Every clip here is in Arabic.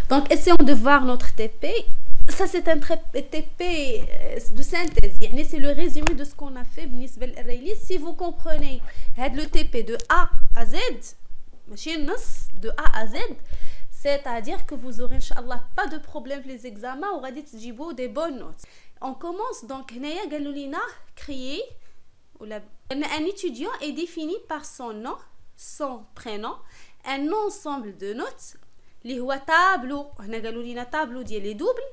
Donc essayons de voir notre TP. Ça c'est un TP de synthèse, يعني c'est le résumé de ce qu'on a fait بالنسبة للريلي. Si vous comprenez le TP de A à Z, ماشي النص de A à Z, c'est-à-dire que vous aurez inchallah pas de problème les examens وغادي تجيبوا des bonnes notes. On commence donc هنايا قالوا لينا créer ولا un étudiant est défini par son nom, son prénom, un ensemble de notes اللي هو تابلو. هنا قالوا لينا تابلو ديال لي دوبل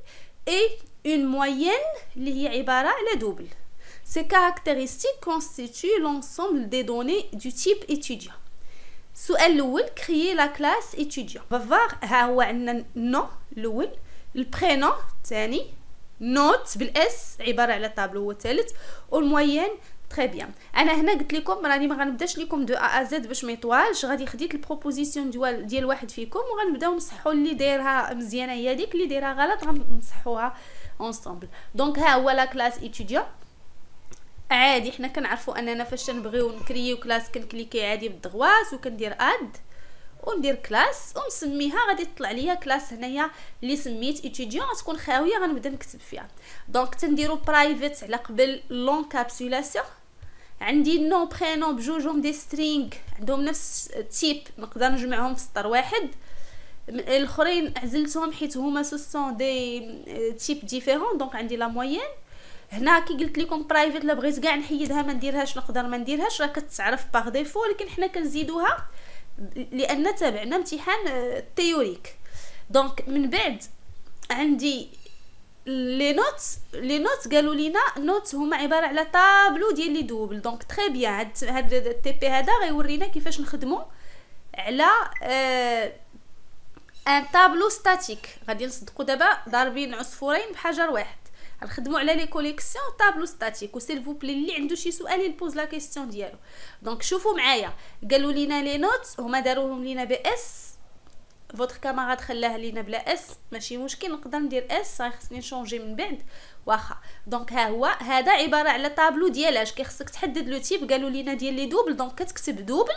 et une moyenne اللي هي عبارة على دوبل. Ces caractéristiques constituent l'ensemble des données du type étudiant. السؤال الأول créer la classe étudiant. On va voir ها هو عندنا النو الأول، البرينون الثاني، نوت بالاس عبارة على تابلو هو الثالث، والموين تري بيان. انا هنا قلت لكم راني ما غنبداش لكم دو ا زد باش ما يطوالش، غادي خديت البروبوزيسيون ديال واحد فيكم وغنبداو نصحوا اللي دايرها مزيانه هي ديك، اللي دايرها غلط غنصحوها اونصومبل. دونك ها هو لا كلاس ايتوديون عادي. حنا كنعرفوا اننا فاش تنبغيو نكريو كلاس كنكليكي عادي بالدغواس وكندير اد وندير كلاس ونسميها، غادي تطلع ليا كلاس هنايا اللي سميت ايتوديون تكون خاويه غنبدا نكتب فيها. دونك تنديرو برايفت على قبل لونكابسولاسيون. عندي نو برينون بجوجهم دي سترينغ عندهم نفس تيب، نقدر نجمعهم في سطر واحد. الاخرين عزلتهم حيت هما سوسون دي تيب ديفيرون. دونك عندي لا موين. هنا كي قلت لكم برايفت لا بغيت كاع نحيدها ما نديرهاش نقدر ما نديرهاش، راه كتعرف باغ ديفو، ولكن حنا كنزيدوها لان تابعنا امتحان تيوريك. دونك من بعد عندي لي نوت قالوا لينا نوت هما عباره على طابلو ديال لي دوبل. دونك تري بيان هاد التي بي هذا غيورينا كيفاش نخدموا على ان طابلو ستاتيك. غادي نصدقوا دابا ضاربين عصفورين بحجر واحد، غنخدموا على لي كوليكسيون طابلو ستاتيك. وسيل فو بلي اللي عنده شي سؤال يبوز لا كيسيون ديالو. دونك شوفوا معايا قالوا لينا لي نوت هما داروهم لينا بي اس، فوتر كاماراد خلاها لينا بلا اس ماشي مشكل، نقدر ندير اس، خصني نشونجي من بعد واخا. دونك ها هو هذا عباره على طابلو ديالاش كيخصك تحدد لو تيب. قالوا لينا ديال لي دوبل، دونك كتكتب دوبل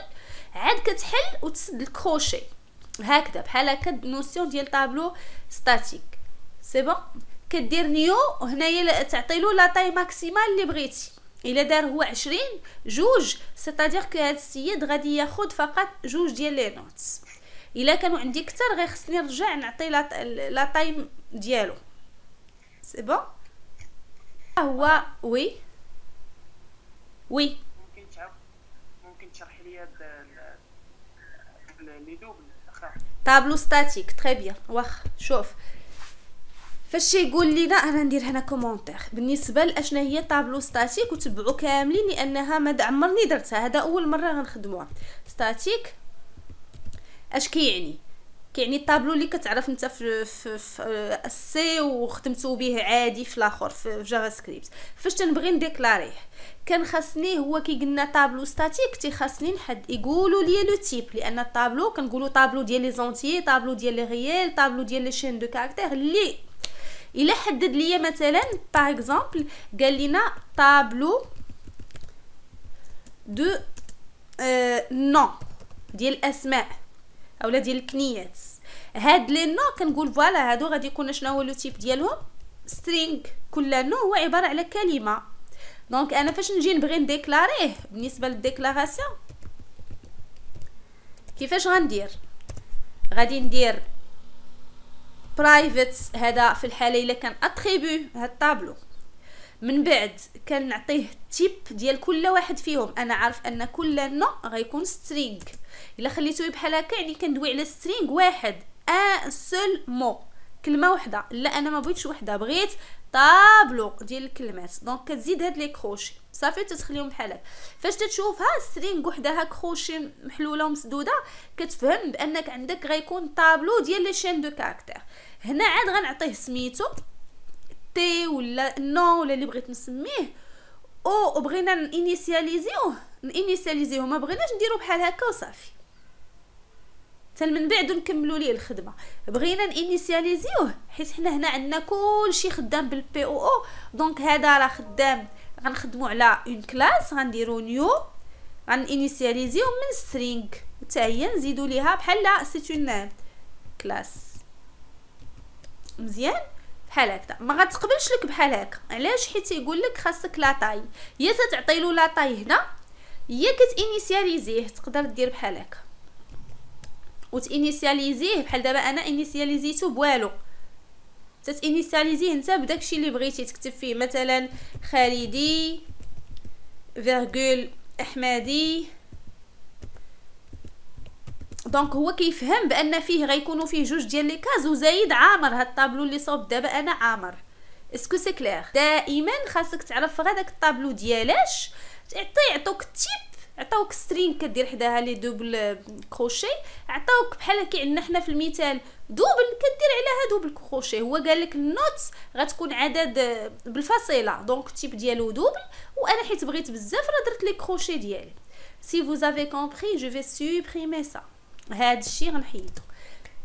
عاد كتحل وتسد الكروشي هكذا بحال هكا نوسيون ديال طابلو ستاتيك. سي بون كدير نيو هنايا تعطي له لا طاي ماكسيمال اللي بغيتي. الا دار هو 20 جوج سيتادير كو هاد السيد غادي ياخذ فقط جوج ديال لي نوتس. الا كانوا عندي كثر غير خصني نرجع نعطي لا تايم ديالو. سي بون هو وي ممكن تشرحي لي لي دوبل طابلو ستاتيك. تري بيان واخ شوف فاش يقول لينا انا ندير هنا كومونتير بالنسبه لاشنا هي طابلو ستاتيك، وتبعوا كاملين لانها ما عمرني درتها، هذا اول مره غنخدموها. ستاتيك اش كيعني الطابلو اللي كتعرف انت في السي وخدمتو به عادي في الاخر في جافا سكريبت. فاش تنبغي نديكلاريه كان خاصني هو كي قلنا طابلو ستاتيك خاصني نحد يقولوا لي لو تيب، لان الطابلو كنقولوا طابلو ديال لي زونتيي، طابلو ديال لي ريال، طابلو ديال لي شين دو كاركتير. اللي الا حدد ليا مثلا باغ اكزومبل قال لنا طابلو دو نو ديال الاسماء اولا ديال الكنيات، هاد لي نو كنقول فوالا هادو غادي يكون شنو هو لو تيب ديالهم سترينغ. كل نو هو عباره على كلمه. دونك انا فاش نجي نبغي نديكلاريه بالنسبه للديكلاراسيون كيفاش غندير؟ غادي ندير برايفت، هذا في الحاله الا كان اتريبيو هاد الطابلو. من بعد كنعطيه التيب ديال كل واحد فيهم. انا عارف ان كل نو غيكون سترينغ. الا خليتوه بحال هكا يعني كندوي على سترينغ واحد، ان سول مو، كلمه واحده. لا انا ما بغيتش وحده، بغيت طابلو ديال الكلمات. دونك كتزيد هاد لي كروشي صافي تتخليهم بحال هكا. فاش تشوفها سترينغ وحدها كروشي محلوله ومسدوده كتفهم بانك عندك غيكون طابلو ديال لي شين دو كاركتير. هنا عاد غنعطيه سميتو تي ولا نو ولا اللي بغيت نسميه، او بغينا نينيسياليزيوه ما بغيناش نديرو بحال هكا وصافي. حتى من بعد نكملوا ليه الخدمه. بغينا نينيسياليزيوه حيت حنا هنا عندنا كلشي خدام بالبي او او. دونك هذا راه خدام غنخدموا على اون كلاس، غنديروا نيو غنينيسياليزيو من سترينغ حتى هي نزيدوا ليها بحال سيت اون كلاس. مزيان بحال هكذا. ما غتقبلش لك بحال هكا، علاش؟ حيت تيقول لك خاصك لاطاي، يا تتعطي له لاطاي هنا يا كتانيسياليزيه. تقدر دير بحال هكا وتانيسياليزيه بحال دابا انا انيسياليزيتو بوالو، تتانيسياليزيه انت بداكشي اللي بغيتي. تكتب فيه مثلا خالدي فيرغول احمدي. دونك هو كيفهم بان فيه غيكونوا فيه جوج ديال لي كاز وزايد عامر. هاد الطابلو اللي صوب دابا انا عامر. اسكو سي كلير؟ دائما خاصك تعرف غير داك الطابلو ديالاش يعطوك التيب، عطاوك سترين كدير حداها لي دوبل كروشي، عطاوك بحال كي عندنا حنا في المثال دوبل كدير عليها دوبل كروشي. هو قال لك النوت غتكون عدد بالفصيله، دونك التيب ديالو دوبل، وانا حيت بغيت بزاف راه درت لي كروشي ديالي. سي vous avez compris je vais supprimer ça. هاد الشيء غنحيدو.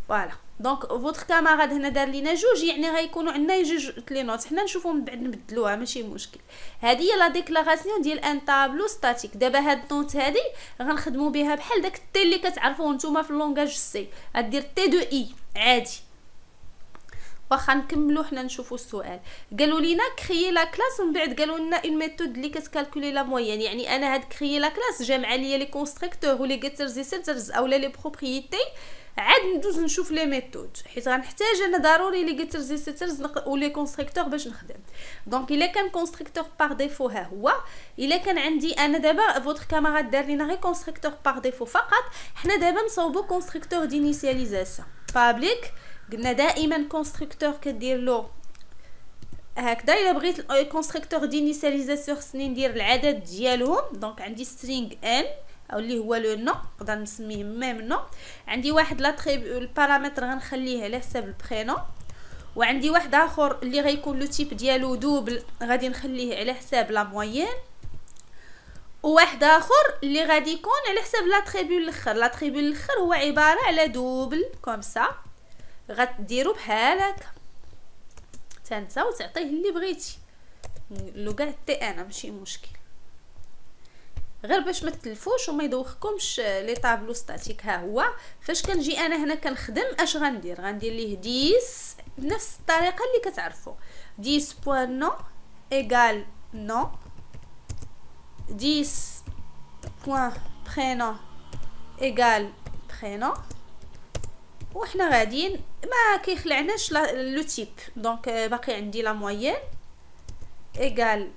فوالا دونك فوتر كاماراد هنا دار لينا جوج، يعني غيكونوا عندنا جوج لي نوت، حنا نشوفوا من بعد نبدلوها ماشي مشكل. هذه هي لا ديكلاراسيون ديال ان طابلو ستاتيك. دابا هاد النوت هذه غنخدموا بها بحال داك التي اللي كتعرفوه نتوما في اللونغاج سي، غدير تي دو اي عادي. واخا نكملوا حنا نشوفوا السؤال. قالوا لينا كريي لا كلاس، ومن بعد قالوا لنا اون ميثود اللي كتكالكولي لا موين. يعني انا هاد كريي لا كلاس جامعه ليا لي كونستركتور ولي جيترز سيترز اولا لي بروبريتي. عاد ندوز نشوف لي ميثود، حيت غنحتاج انا ضروري لي جيترز سيترز ولي كونستركتور باش نخدم. دونك الا كان كونستركتور باغ ديفو ها هو، الا كان عندي انا دابا فوتر كاماراد دار لينا غير كونستركتور باغ ديفو فقط، حنا دابا نصاوبو كونستركتور دينيسياليزاسيون بابليك. قلنا دائما كونستركتور كدير له هكذا. الا بغيت كونستركتور دينيسياليزاسيون خصني ندير العدد ديالهم. دونك عندي سترينغ ان او اللي هو لو نو، نقدر نسميه ميم نو. عندي واحد البارامتر غنخليه على حساب البرينو، وعندي واحد اخر اللي غيكون لو تيب ديالو دوبل غادي نخليه على حساب لا موين، وواحد اخر اللي غادي يكون على حساب لاتريبيو الاخر. لاتريبيو الاخر هو عباره على دوبل كوم سا، غديروا بحال هكا تنسى وتعطيه اللي بغيتي لو كاع تي انا ماشي مشكل، غير باش ما تلفوش وما يدوخكمش لي طابلو ستاتيك. ها هو فاش كنجي انا هنا كنخدم اش غندير ليه 10 بنفس الطريقه اللي كتعرفوا. 10 بوان نو ايغال نو، 10 بوان برينو ايغال برينو، وحنا غاديين ما كيخلعناش لو تيب. دونك باقي عندي لا موين ايغال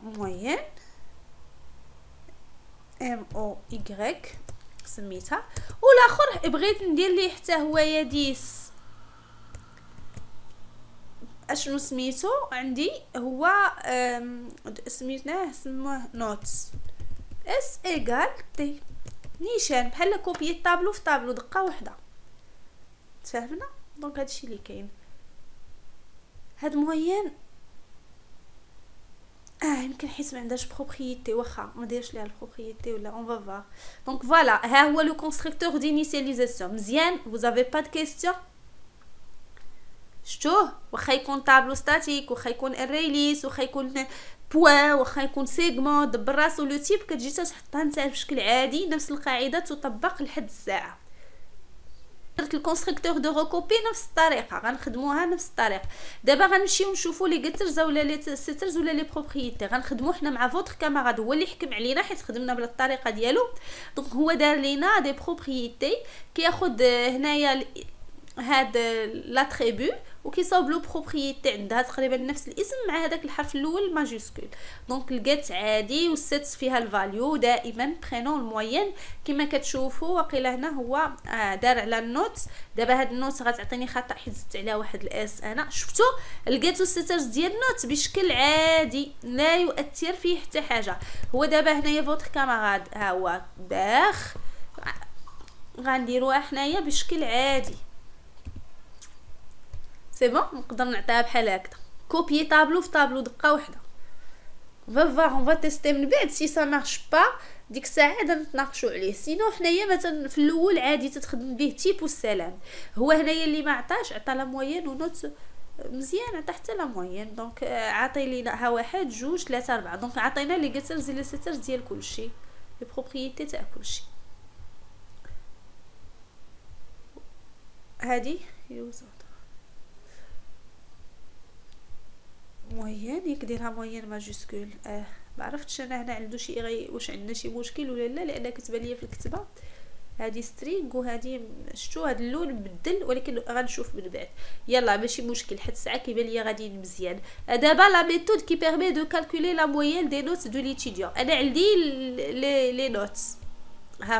موين ام او ايغريك سميتها، والاخر بغيت ندير ليه حتى هو يا 10 اشنو سميتو عندي هو سموه نوتس اس ايغال تي، نيشان بحال كوبي الطابلو في طابلو دقه واحده. تفهمنا؟ دونك هادشي اللي كاين. هاد موين يمكن حيت ما عندهاش بروبريتي، واخا ما دايرش ليها البروبريتي ولا اون فا فار. دونك فوالا ها هو لو كونستركتور دينيسياليزاسيون. مزيان vous avez pas de question؟ شتوه؟ واخا يكون طابلو ستاتيك، واخا يكون اريليس، واخا يكون بوان، واخا يكون سيغمون، دبر راسو لو تيب كتجي تحطها نتا بشكل عادي. نفس القاعده تطبق لحد الساعه. درت الكونستركتور دو ريكوبي نفس الطريقه، غنخدموها نفس الطريقه. دابا غنمشيو نشوفوا لي جيترز ولا لي سيترز ولا لي بروبريتي. غنخدمو حنا مع فوتر كاماراد، هو اللي حكم علينا حيت خدمنا بلا الطريقه ديالو. دونك هو دار لينا دي بروبريتي، كياخذ هنايا هاد لاتريبيو وكيصاوب له بروبريتي عندها تقريبا نفس الاسم مع هذاك الحرف الاول ماجيسكول. دونك لقيت عادي والست فيها الفاليو دائما برينون الموين كما كتشوفوا. واقيلا هنا هو دار على النوت. دابا هاد النوت غتعطيني خطا حيت زدت عليها واحد الاس. انا شفتوا لقيتو السترز ديال النوت بشكل عادي لا يؤثر فيه حتى حاجه. هو دابا هنايا فوتر كاماراد ها هو باخ غنديروها حنايا بشكل عادي. سي بون نقدر نعطيها بحال هكذا كوبيي طابلو في طابلو دقه واحده. اون فا تيستي من بعد سي سا مارش با ديك الساعه نتناقشوا عليه. سينو حنايا مثلا في الاول عادي تتخدم به تيب والسلام. هو هنايا اللي ما عطاش عطا لا موين ونوت مزيان، عطا حتى لا موين. دونك عطي لينا ها 1 2 3 4. دونك عطينا لي جيترز لي سيترز ديال كلشي، لي بروبريتي تاع كلشي. هادي يوزر موين ياك ديرها موين ماجيسكول. ما عرفتش انا هنا عنده شي واش عندنا شي مشكل ولا لا، لان كتبان ليا في الكتابه هذه سترينغ وهذه شتو هذا اللون مبدل، ولكن غنشوف من بعد. يلا ماشي مشكل، حيت الساعه كيبان ليا غادي مزيان. دابا لا ميثود كي بيرمي دو كالكولي لا موين دي نوت دو ليتيديون. انا عندي لي نوت ها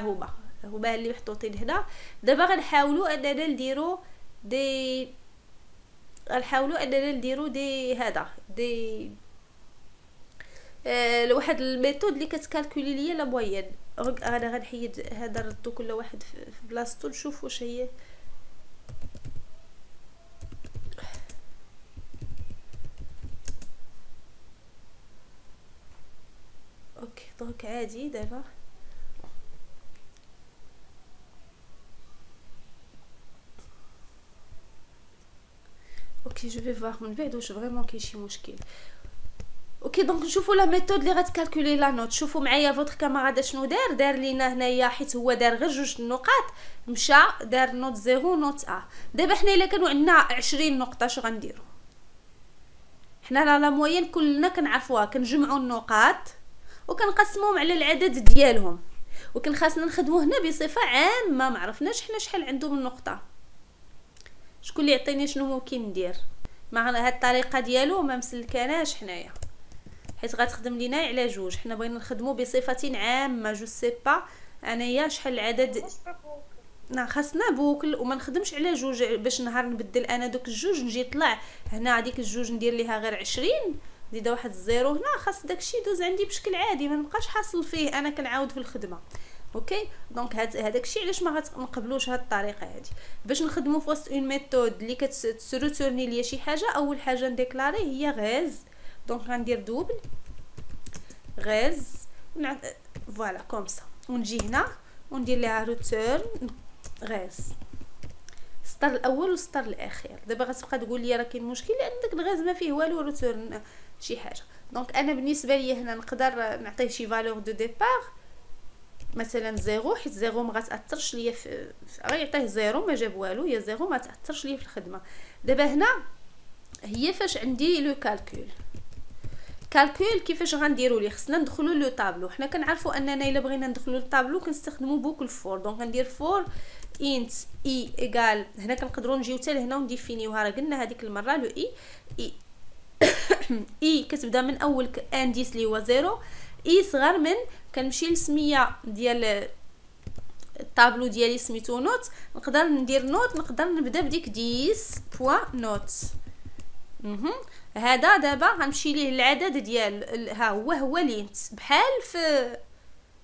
هما اللي محطوطين هنا. دابا غنحاولوا اننا نديرو دي هذا دي لواحد الميثود اللي كتكالكولي ليا لا موين. انا غنحيد هذا ردو كل واحد في بلاصتو نشوف واش هي. اوكي دونك عادي دابا. اوكي جو في فوار من بعد واش فريمون كاين شي مشكل. اوكي دونك نشوفوا لا ميثود اللي غتكالكولي لا نوت. شوفوا معايا فوتر كاماراد شنو دار لينا هنايا، حيت هو دار غير جوج النقاط مشى دار نوت 0 نوت ا. دابا حنا الا كانوا عندنا 20 نقطه اش غنديروا؟ حنا لا موين كلنا كنعرفوها، كنجمعوا النقاط وكنقسموهم على العدد ديالهم، وكان خاصنا نخدموا هنا بصفه عامه. ما عرفناش حنا شحال عنده من نقطه. شكون اللي يعطيني شنو ممكن ندير مع هاد الطريقه ديالو؟ ما مسلكاناش حنايا حيت غتخدم لينا على جوج. حنا بغينا نخدموا بصفه عامه. جو سي با انايا شحال العدد خاصنا بوكل وما نخدمش على جوج باش نهار نبدل انا دوك الجوج نجي طلع هنا هذيك الجوج ندير ليها غير 20 زيد واحد الزيرو هنا. خاص داكشي يدوز عندي بشكل عادي، ما نبقاش حاصل فيه انا كنعاود في الخدمه. اوكي دونك هذاك الشيء علاش ما غنقبلوش هاد الطريقه هادي باش نخدموا في وسط اون ميثود اللي كتسروتورني ليا شي حاجه. اول حاجه نديكلاري هي غاز، دونك غندير دوبل غاز فوالا كوم سا، ونجي هنا وندير ليها روتورن غاز السطر الاول والسطر الاخير. دابا غتبقى تقول لي راه كاين مشكل لان داك الغاز ما فيه والو روتورن شي حاجه. دونك انا بالنسبه لي هنا نقدر نعطيه شي فالور دو ديبار مثلا زيرو، حيت زيرو ما غتاثرش ليا في غيعطيه زيرو ما جاب والو، يا زيرو ما تاثرش ليا في الخدمه. دابا هنا هي فاش عندي لو كالكول كيفاش غنديروا ليه؟ خصنا ندخلوا لو طابلو. حنا كنعرفوا اننا الا بغينا ندخلوا للطابلو كنستخدموا بوكل فور. دونك غندير فور انت اي ايغال، هنا كنقدروا نجيو حتى لهنا ونديفينيوها، راه قلنا هذيك المره لو اي اي كتبدا من اول انديس اللي هو زيرو، اي صغر من كنمشي للسميه ديال الطابلو ديالي سميتو نوت، نقدر ندير نوت، نقدر نبدا بديك 10 نوت. هذا دابا غنمشي ليه العدد ديال ها هو لينت بحال في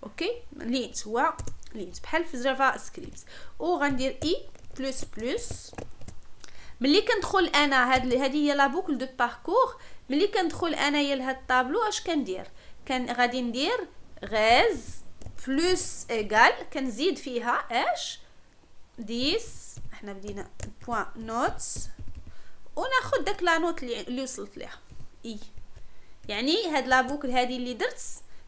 اوكي لينت هو لينت بحال في جافا سكريبت. وغندير اي بلس بلس. ملي كندخل انا هذه هي لا بوكل دو باركور. ملي كندخل انايا لهاد الطابلو اش كندير؟ غادي ندير غاز بلس ايغال كنزيد فيها اش 10. احنا بدينا بوين نوت وناخذ داك لا نوت اللي وصلت ليها اي. يعني هاد لا بوكل هذه اللي درت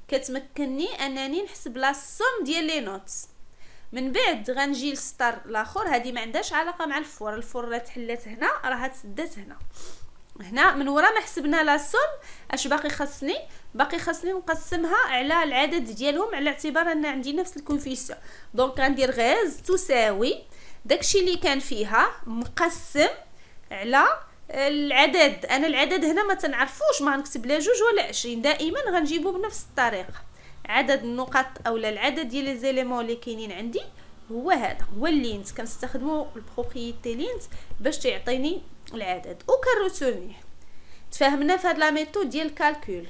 كتمكنني انني نحسب لا سوم ديال لي نوت. من بعد غنجي للسطر الاخر، هذه ما عندهاش علاقه مع الفور راه تحلات هنا راه تسدات هنا من ورا ما حسبنا لا سوم. اش باقي خاصني نقسمها على العدد ديالهم على اعتبار ان عندي نفس الكوفيسيون. دونك غندير غاز تساوي داكشي اللي كان فيها مقسم على العدد. انا العدد هنا ما تنعرفوش، ما غنكتب لا جوج ولا 20، دائما غنجيبو بنفس الطريقه. عدد النقط اولا العدد ديال لي زيليمون اللي كاينين عندي هو هذا هو اللينت. كنستخدموا البروبريتي لينت باش تعطيني العدد وكنروتورنيه. تفاهمنا في هاد لا ميثود ديال الكالكول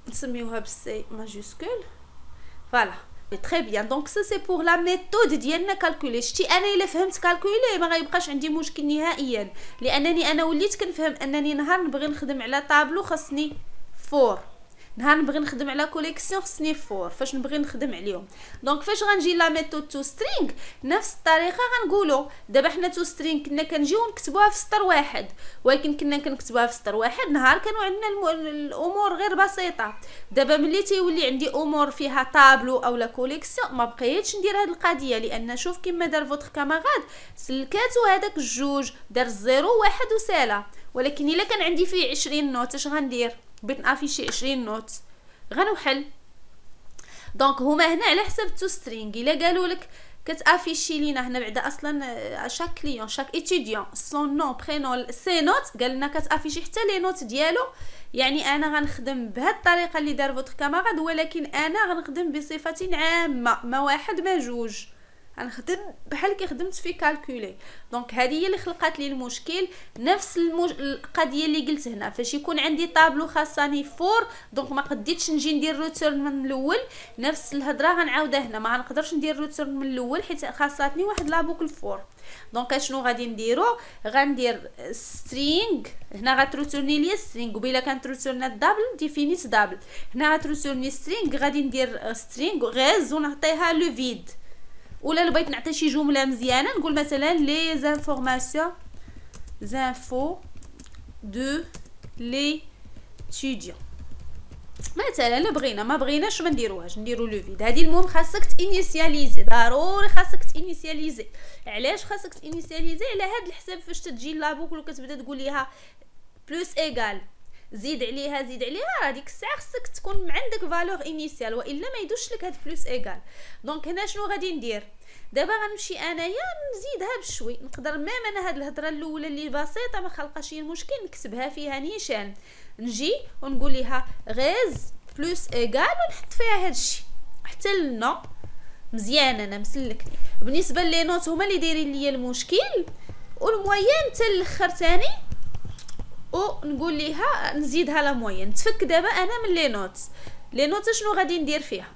نسميوها بالسي ماجيسكول فوالا تري بيان. دونك سا سي بور لا ميثود ديالنا كالكولي. شتي انا الا فهمت كالكولي ما غيبقاش عندي مشكل نهائيا، لانني انا وليت كنفهم انني نهار نبغي نخدم على طابلو خاصني فور نهار نبغي نخدم على كوليكسيون خصني فور فاش نبغي نخدم عليهم. دونك فاش غنجي لا ميثود تو سترينغ نفس الطريقه غنقولوا. دابا حنا تو سترينغ كنا كنجيو نكتبوها في سطر واحد، ولكن كنا كنكتبوها في سطر واحد نهار كانوا عندنا الامور غير بسيطه. دابا ملي تيولي عندي امور فيها طابلو او لا كوليكسيون ما بقيتش ندير هاد القضيه، لان شوف كيما دار فوتر كاماراد سلكاتو هذاك الجوج دار الزيرو واحد وسالا. ولكن الا كان عندي فيه 20 نوت اش غندير؟ بغيت نافيشي 20 نوت غنوحل. دونك هما هنا على حسب تو سترينغ. الا قالوا لك كتافيشي لينا هنا بعدا اصلا شاك كليون شاك ايتيديون سون نو برينون سي نوت قال لنا كتافيشي حتى لي نوت ديالو، يعني انا غنخدم بهاد الطريقه اللي دار فوتر كاماراد، ولكن انا غنخدم بصفه عامه ما واحد ما جوج، غنخدم بحال كي خدمت في كالكولي. دونك هذه هي اللي خلقات لي المشكل. نفس القضيه اللي قلت هنا فاش يكون عندي طابلو خاصني فور دونك ما قديتش نجي ندير روتيرن من الاول. نفس الهضره غنعاودها هنا، ما غنقدرش ندير روتيرن من الاول حيت خاصاتني واحد لا بوكل فور. دونك شنو غادي نديرو؟ غندير سترينغ هنا غتروتورني لي سترينغ، وبيلا كانت روتورنا دابل ديفينيت دابل، هنا غتروتورني سترينغ غادي ندير سترينغ غيز ونعطيها لو فيد. ولا بغيت نعطي شي جمله مزيانه نقول مثلا لي زانفورماسيون زانفو دو لي ستوديون مثلا. لا بغينا ما بغيناش ما نديروهاش نديرو لو فيد. هذه المهم خاصك تانيسياليزي، ضروري خاصك تانيسياليزي. علاش خاصك تانيسياليزي؟ على هذا الحساب فاش تجي لابوكل وكتبدا تقول ليها بلوس ايغال زيد عليها زيد عليها، هذيك الساعه خصك تكون عندك فالور انيسيال والا ما يدوش لك هاد بلوس ايغال. دونك هنا شنو غادي ندير؟ دابا غنمشي انايا نزيدها بشوي، نقدر ميم انا هاد الهضره الاولى اللي بسيطه ما خلقاش مشكل نكتبها فيها نيشان، نجي ونقول ليها غيز بلوس ايغال ونحط فيها هاد الشيء حتى لنو مزيان. انا مسلكني بالنسبه لي نوت هما اللي دايرين ليا المشكل، والموين حتى الاخر ثاني ونقول ليها نزيدها لا موين. تفك دابا انا من لي نوت. لي نوت شنو غادي ندير فيها؟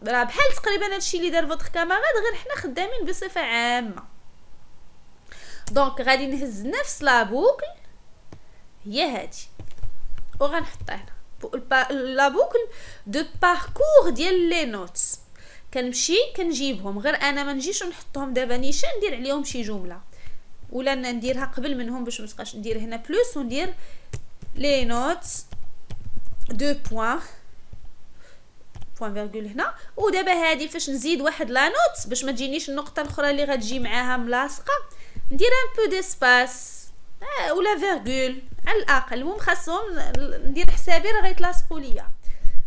راه بحال تقريبا هادشي اللي دار فوتر كاماراد غير حنا خدامين بصفه عامه. دونك غادي نهز نفس لا بوكل هي هادي وغنحطها هنا لا بوكل دو باركور ديال لي نوت. كنمشي كنجيبهم، غير انا ما نجيش ونحطهم دابا نيشان ندير عليهم شي جمله، ولا نديرها قبل منهم باش ما تبقاش ندير هنا بلس وندير لي نوت دو بوين فيرغول هنا. ودابا هذه فاش نزيد واحد لا نوت باش ما تجينيش النقطه الاخرى اللي غتجي معاها ملاصقه ندير ان بو ديسباس ولا فيرغول على الاقل. المهم خاصهم ندير حسابي راه غيتلاصقوا ليا.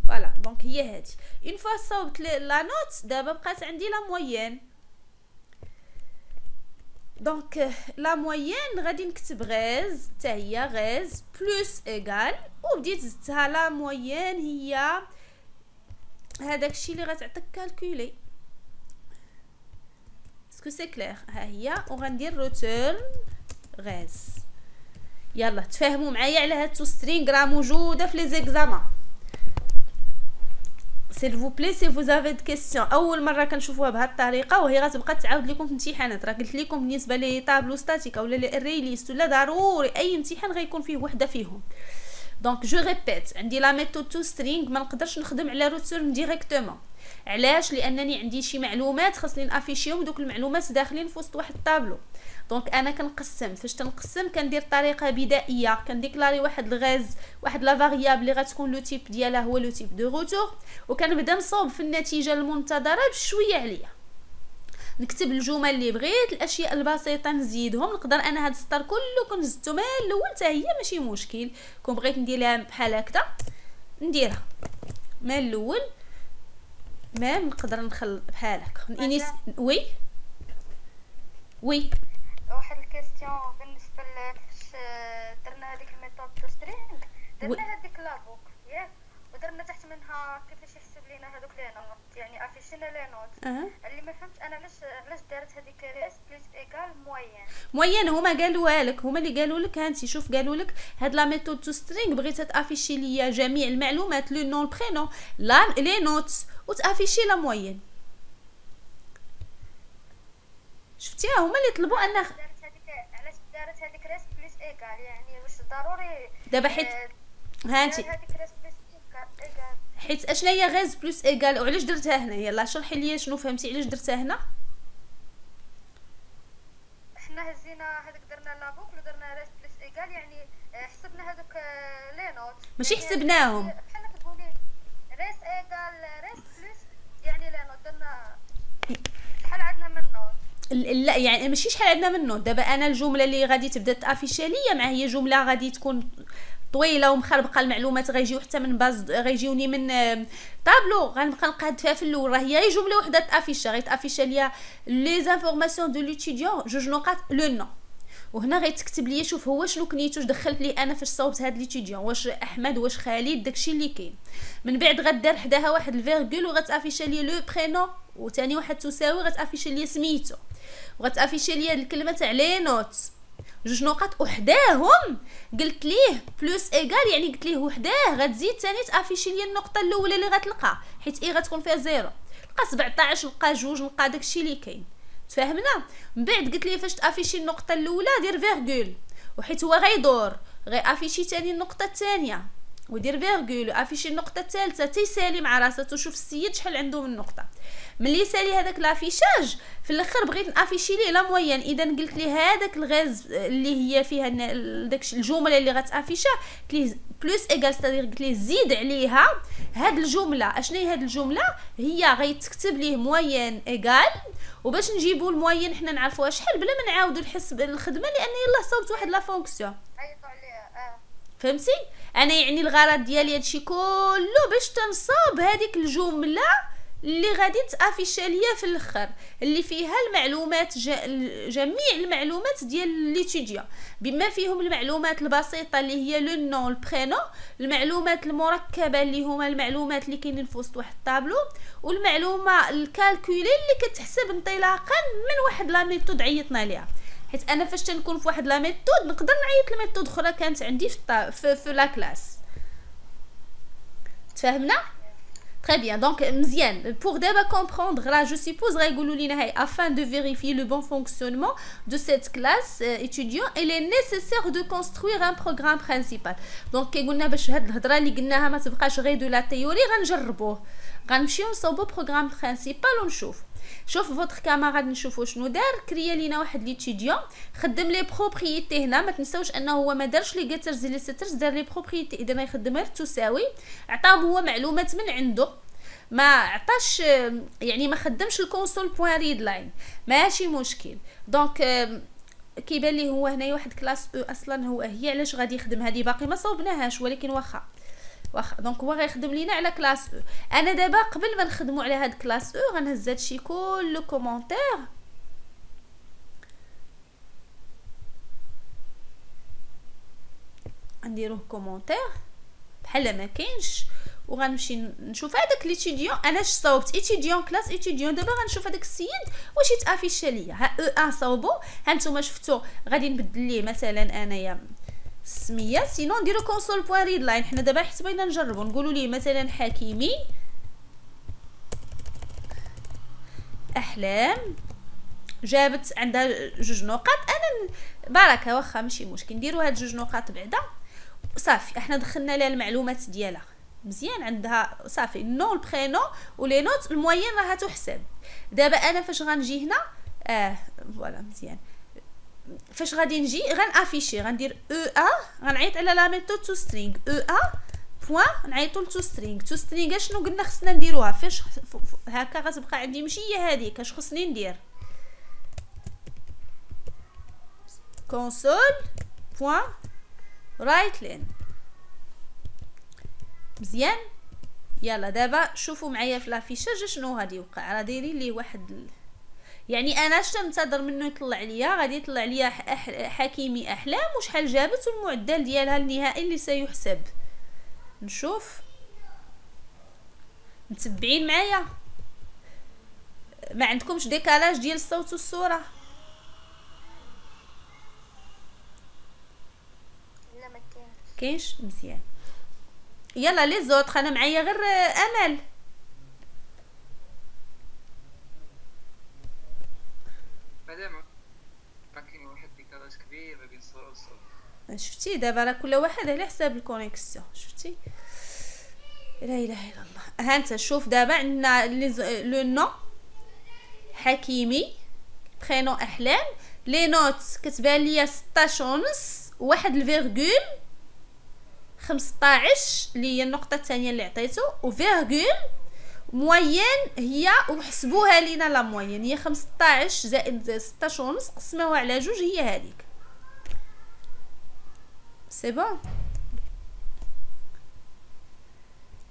فوالا دونك هي هذه. اون فوا صوبت لا نوت دابا بقات عندي لا موين. دونك لا موين غادي نكتب غيز حتى هي غيز بلوس ايغال، وبديت زدتها لا موين هي هذاك الشيء اللي غتعطيك كالكولي. اسكو سي كلير؟ ها هي وغندير روتورن غيز. يلا تفاهموا معايا على هاد تو سترينغ راه موجوده في لي زيكزامان. s'il vous plaît si vous avez des questions. اول مره كنشوفوها بهذه الطريقه وهي غتبقى تعاود لكم في الامتحانات. راه قلت لكم بالنسبه لي طابلو ستاتيك ولا لي ريليست ولا ضروري اي امتحان غيكون فيه وحده فيهم. دونك جو ريبيت عندي لا ميثود تو سترينغ ما نقدرش نخدم على روتورن ديريكتومون. علاش؟ لانني عندي شي معلومات خاصني نافيشيهم، دوك المعلومات داخلين في وسط واحد الطابلو. دونك انا كنقسم. فاش تنقسم كندير طريقه بدائيه، كنديكلاري واحد الغاز واحد لا فاريابل اللي غتكون لو تيب ديالها هو لو تيب دو روتور، وكنبدا نصوب في النتيجه المنتظره بشويه عليا. نكتب الجمل اللي بغيت، الاشياء البسيطه نزيدهم. نقدر انا هاد السطر كله كون زدته من الاول حتى هي ماشي مشكل. كون بغيت نديرها بحال هكذا نديرها من الاول، ما نقدر نخل بحال هكا. انيس وي واحد الكاستيون بالنسبه لكيفاش درنا هذيك الميثود تو سترينغ. درنا هذيك لابوك ياك، ودرنا تحت منها كيفاش يحسب لينا هذوك لي نوت، يعني افيشينا لي نوت. اللي ما فهمتش انا علاش دارت هذيك ريس بلس ايكال موين. هما قالوها لك، هما اللي قالوا لك. هانتي شوف قالوا لك هاد لا ميثود تو سترينغ بغيت تافيشي ليا جميع المعلومات لو نون برينون لا لي نوت وتافيشي لا موين. شفتيها هما اللي طلبوا ان علاش دارت هذيك ريس بلس ايكال، يعني واش ضروري دابا حيت هانتي هذيك ريس بلس ايكال حيت اشنا هي غاز بلس ايكال، وعلاش درتها هنا؟ يلا شرحي لي شنو فهمتي علاش درتها هنا. حنا هزينا هذاك درنا لابوك ودرنا ريس بلس ايكال، يعني حسبنا هذوك لي نوت ماشي يعني حسبناهم. بحال كتقولي ريس ايكال ريس بلس يعني لي نوت درنا شحال عندنا من نوت. لا يعني ماشي شحال عندنا منه. دابا انا الجمله اللي غادي تبدا تافيشي ليا مع هي جمله غادي تكون طويله ومخربقه، المعلومات غيجيو حتى من باز، غيجيوني من طابلو، غنبقى نقاد فيها في الاول. راه هي جمله وحده تافيشا، غيتافيشا ليا لي زانفورماسيون دو ليتيديون جوج نقاط لو نو، وهنا غيتكتب لي شوف هو شنو كنيتو دخلت لي انا فاش صوبت هاد ليتيديون، واش احمد واش خالد، داكشي اللي كاين. من بعد غدار حداها واحد الفيرغول وغتافيشا لي لو برينون، وثاني واحد تساوي غتافيشا لي سميتو، وغتافيشي لي الكلمه تاع لي نوت جوج نقاط وحداهم قلت ليه بلس ايكال، يعني قلت ليه وحداه غتزيد ثاني تافيشي لي النقطه الاولى اللي غتلقى، حيت اي غتكون فيها زيرو، لقى 17 لقى جوج لقى داكشي اللي كاين. تفاهمنا؟ من بعد قلت ليه فاش تافيشي النقطه الاولى دير فيرغول، وحيت هو غيدور غيافيشي ثاني النقطه الثانيه ودير فيرغول، افيشي النقطه الثالثه تيسالي مع راسه تشوف السيد شحال عنده من نقطه. ملي سالي هذاك لافيشاج في الاخر بغيت نافيشي ليه لا موين، اذا قلت ليه هذاك الغاز اللي هي فيها داك الجمله اللي غتافيشا قلت ليه بلس ايكال، ستادير قلت ليه زيد عليها هاد الجمله. اشنو هي هاد الجمله؟ هي غيتكتب ليه موين ايكال، وباش نجيبوا الموين حنا نعرفوها شحال بلا ما نعاودوا نحسب الخدمه، لان يلاه صوبت واحد لا فونكسيون. عيطوا عليها فهمتي؟ انا يعني الغرض ديالي هادشي كله باش تنصاوب هذيك الجمله اللي غادي تافيشا ليا في الاخر، اللي فيها المعلومات جميع المعلومات ديال ليتيديون، بما فيهم المعلومات البسيطه اللي هي لو نون البرينون، المعلومات المركبه اللي هما المعلومات اللي كاينين في وسط واحد الطابلو، والمعلومه الكالكولي اللي كتحسب انطلاقا من واحد لا ميثود عيطنا ليها. حيت انا فاش تنكون في واحد لا ميثود نقدر نعيط لميثود اخرى كانت عندي في لا كلاس. تفهمنا؟ Très bien, donc مزيان. Pour d'abord comprendre, là je suppose غيقولوا لينا هاي afin de vérifier le bon fonctionnement de cette classe étudiant, il est nécessaire de construire un programme principal. Donc كي قلنا باش هاد الهضره اللي قلناها ما تبقاش غير دو لا تيوري، غنجربوه، غنمشيو نصوبو بروغرام برينسيبال ونشوف. شوف فوتر كاماراد نشوفو شنو دار، كريا لينا واحد ليتيديون خدم لي بروبريتي. هنا ما تنساوش انه هو ما دارش لي جيترز لي سترز، دار لي بروبريتي، اذا يخدم غير تساوي، عطاهم هو معلومات من عنده، ما عطاش يعني ما خدمش الكونسول بوين ريد لاين، ماشي مشكل. دونك كيبان لي هو هنايا واحد كلاس او اصلا، هو هي علاش غادي يخدم هذه باقي ما صوبناهاش، ولكن واخا دونك هو غيخدم لينا على كلاس او. انا دابا قبل ما نخدموا على هاد كلاس او غنهز هادشي كله كومونتير، نديروه كومونتير بحال ما كاينش، وغنمشي نشوف هذاك ليتيديون انا اش صوبت، ايتيديون كلاس ايتيديون. دابا غنشوف هذاك السيد واش يتافيشا ليا، ها او ا صوبو، ها نتوما شفتو غادي نبدل ليه مثلا انايا السميه، سينو نديرو كونسول بوين ريد لاين. حنا دابا حيت بغينا نجربو نقولوا ليه مثلا حكيمي احلام جابت عندها جوج نقاط، انا بركه واخا ماشي مشكل نديرو هاد جوج نقاط بعدا صافي. احنا دخلنا لها المعلومات ديالها مزيان، عندها صافي نو البرينون ولي نوت، الموين راه تحسب. دابا انا فاش غنجي هنا فوالا مزيان، فاش غادي نجي غنافيشي غندير او ا، غنعيط على لا ميثود تو سترينغ او ا بوين، نعيطو لتو سترينغ. تو سترينغ شنو قلنا خصنا نديروها فاش هكا غتبقى عندي ماشي هي هذيك، اش خصني ندير كونسول بوين رايت لين مزيان. يلا دابا شوفوا معايا في لافيشاج شنو غادي يوقع، راه دايرين ليه واحد يعني انا اش تنتظر منه يطلع ليا، غادي يطلع ليا حكيمي احلام وشحال جابت والمعدل ديالها النهائي اللي سيحسب. نشوف متبعين معايا، ما عندكمش ديكالاج ديال الصوت والصوره؟ لا ما كاينش مزيان. يلا لي زوطخ انا معايا غير امل. مادام ما كاين واحد ديكالاج كبير ما بين الصوره والصوت. شفتي دابا راه كل واحد على حساب الكونيكسيون، شفتي لا اله الا الله. ها انت شوف دابا عندنا لو نو حكيمي، برينو احلام، لي نوت كتبان ليا 16 ونص، واحد الفيرغول 15 اللي هي النقطه الثانيه اللي عطيتو، وفيرغول موين هي، وحسبوها لينا لا موين هي 15 زائد 16 ونص قسموها على جوج هي هذيك. سي بون.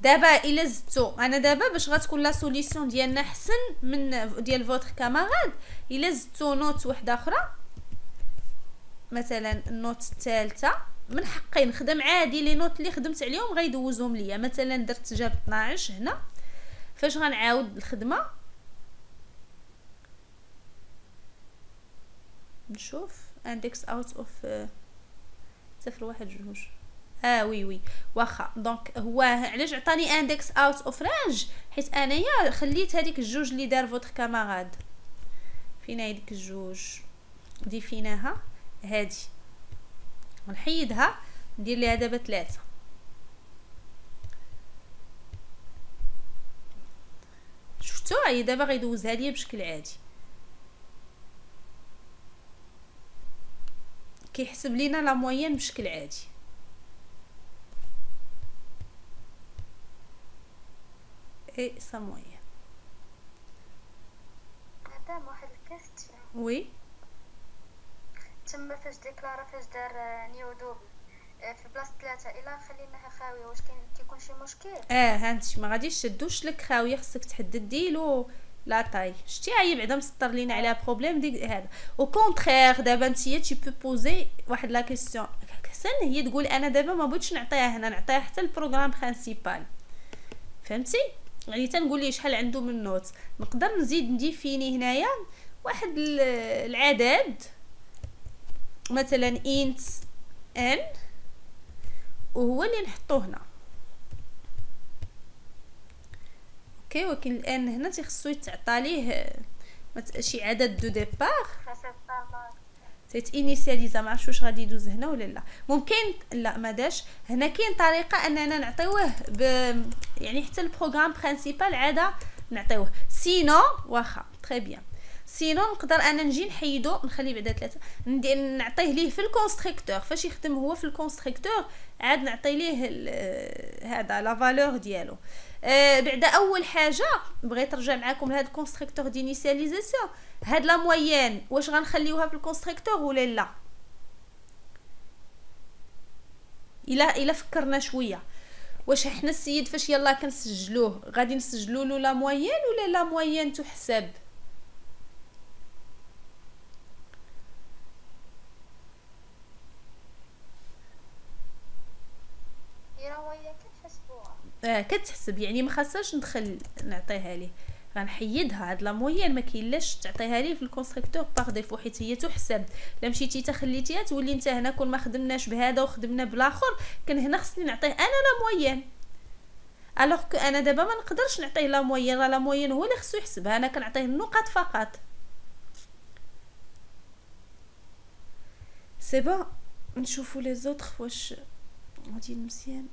دابا الا زدتو انا دابا باش غتكون لا سوليسيون ديالنا حسن من ديال فوتر كاماراد، الا زدتو نوت وحده اخرى مثلا النوت الثالثه، من حقي نخدم عادي لي نوت اللي خدمت عليهم غيدوزهم ليا. مثلا درت جاب 12 هنا، فاش غنعاود الخدمه نشوف اندكس اوت اوف 0.1.2. وي واخا. دونك هو علاش عطاني اندكس اوت اوف رانج؟ حيت انايا خليت هذيك الجوج اللي دار فوتر كاماراد. فين هذيك الجوج ديفيناها؟ هادي غنحيدها ندير ليها دابا 3. شفتو هي دابا غيدوزها ليا بشكل عادي، كيحسب لينا لا موين بشكل عادي. اي سا موين. مدام واحد الكاستيون، وي تما فاش ديكلارا فاش دار نيو دوبل في بلاصه 3 الا خليناها خاويه، واش كيكون شي مشكل؟ هانتي ما غاديش تشدوش لك خاويه، خصك تحدد ديلو لا طاي. شتي هي بعدا مسطر لينا عليها بروبليم ديك هذا. او كونترير دابا نتيا تي بو بوزي واحد لا كيسيون حسن، هي تقول انا دابا ما بغيتش نعطيها هنا، نعطيها حتى البروغرام برينسيبال. فهمتي؟ يعني تنقول لي شحال عنده من نوت، نقدر نزيد نديفيني هنايا واحد العدد مثلا انت ان، وهو اللي نحطوه هنا. اوكي، ولكن الان هنا تيخصو يتعطى ليه شي عدد دو ديبار تيت انيسياليزا. ما عرفتش واش غادي يدوز هنا ولا لا، ممكن لا ما داش هنا. كاين طريقه اننا نعطيوه يعني حتى البروغرام برينسيبال عاده نعطيوه. سينو واخا تري بيان، سينو نقدر انا نجي نحيدو نخلي بعدا 3 نعطيه ليه في الكونستركتور. فاش يخدم هو في الكونستركتور عاد نعطي ليه هذا لا فالور ديالو. بعدا اول حاجه بغيت نرجع معكم لهذا الكونستركتور دينيسياليزاسيون. هاد لا موين واش غنخليوها في الكونستركتور ولا لا؟ الا فكرنا شويه، واش حنا السيد فاش يلا كنسجلوه غادي نسجلوا له لا موين ولا لا موين تحسب؟ كتحسب يعني ما خاصهاش ندخل نعطيها ليه، غنحيدها هاد لا موين ما كاينلاش تعطيها ليه في الكونستركتور باغ ديفو، حيت هي تحسب. لا مشيتي تخليتيها تولي انت هنا كون ما خدمناش بهذا وخدمنا بالاخر، كان هنا خصني نعطيه انا لا موين. الوغ كو انا دابا ما نقدرش نعطيه لا موين، لا موين هو اللي خصو يحسبها، انا كنعطيه النقط فقط. سي بون نشوفوا لي زوطخ واش غادي مزيان.